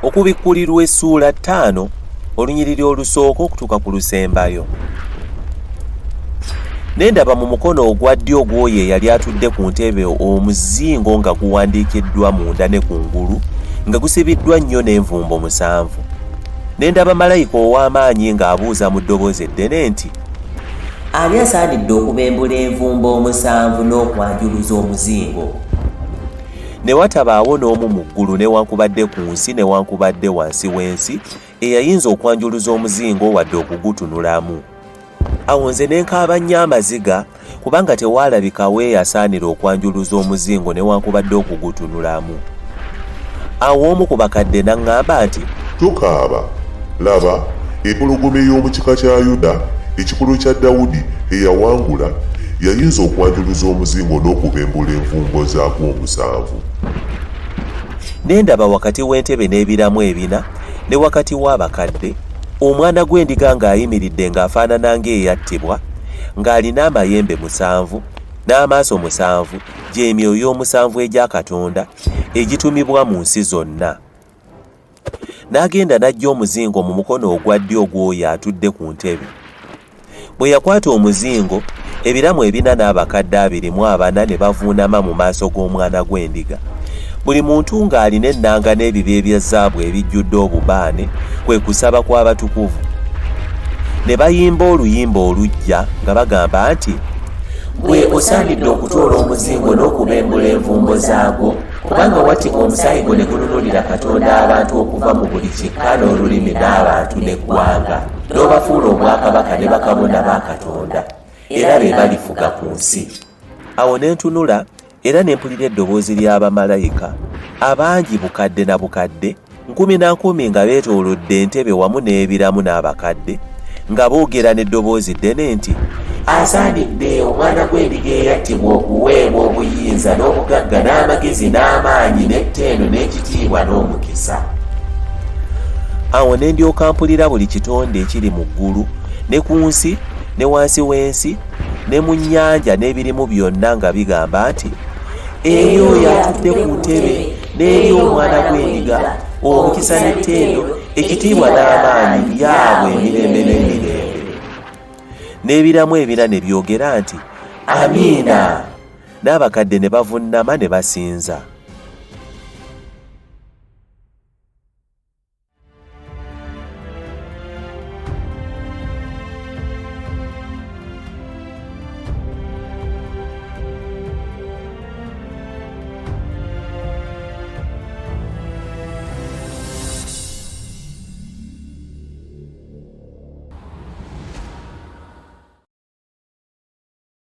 okubikkulirwa essuula 5 olunyiriri olusooka okutuuka ku lusembayo. Ne ndaba mu mukono ogwa ddyo ogw'oyo eyali atudde ku ntebe omuzingo nga guwandiikiddwa munda ne kungulu nga gusibiddwa nnyo n'envumbo musanvu. Ne ndaba malayika ow'amaanyi ng'abuuza mu ddoboozi eddene nti, ani asaanidde okubembula envumbo omusanvu n'okwanjuluza omuzingo? Ne watabaawo n'omu mu ggulu newankubadde ku nsi newankubadde wansi w'ensi eyayinza okwanjuluza omuzingo wadde okugutunulamu. Awo nze ne nkaaba nnyo amaziga kubanga tewaalabikawo eyasaanira okwanjuluza omuzingo newankubadde okugutunulamu. Awo omu ku bakadde n'aŋŋamba nti, tokaaba, laba empologoma ey'omu kika kya Yuda ekikulu kya Dawudi eyawangula yayinza okwanjuluza omuzingo n'okubembula envumbo zaagwo omusanvu. Ne ndaba wakati w'entebe n'ebiramu ebina ne wakati w'abakadde omwana gw'endiga ng'ayimiridde ng'afaanana ng'eyattibwa ng'alina amayembe 7 n'amaaso 7 gy'emyoyo 7 egya Katonda egitumibwa mu nsi zonna. N'agenda n'ajja omuzingo mu mukono ogwa ddyo ogw'oyo atudde ku ntebe. Bwe yakwata omuzingo, ebiramu ebina n'abakadde 24 ne bavuunama mu maaso g'omwana gw'endiga. Buli muntu ng'alina ennanga n'ebibi ebya zaabu ebijjudde obubaane kwe kusaba kw'abatukuvu. Ne bayimba oluyimba olujja nga bagamba nti, gwe osaanidde okutoola omuzingo n'okubembula envumbo zaagwo, kubanga wattibwa omusaayi gwo ne gununulira Katonda abantu okuva mu buli kika n'olulimi n'abantu n'eggwanga, n'obafuula obwakabaka ne bakabona ba Katonda, era be balifuga ku nsi. Awo ne ntunula era ne mpulira eddoboozi ly'abamalayika abangi bukadde na bukadde 10 nga beetoolodde entebe wamu n'ebiramu n'abakadde nga boogera n'eddoboozi ddene nti, asaanidde omwana gw'endiga eyattibwa okuweebwa obuyinza n'obugagga n'amagezi n'amaanyi n'etteeno n'ekitiibwa n'omukisa. Awo ne ndyoka mpulira buli kitonde ekiri mu ggulu ne ku nsi ne wansi w'ensi ne mu nnyanja n'ebirimu byonna nga bigamba nti, eri oyo atudde ku ntebe n'eri omwana gw'endiga omukisa n'etteeno ekitiibwa n'amaanyi byabwe emirembe n'emirembe. N'ebiramu ebina ne byogera nti, amiina. N'abakadde ne bavuunama ne basinza.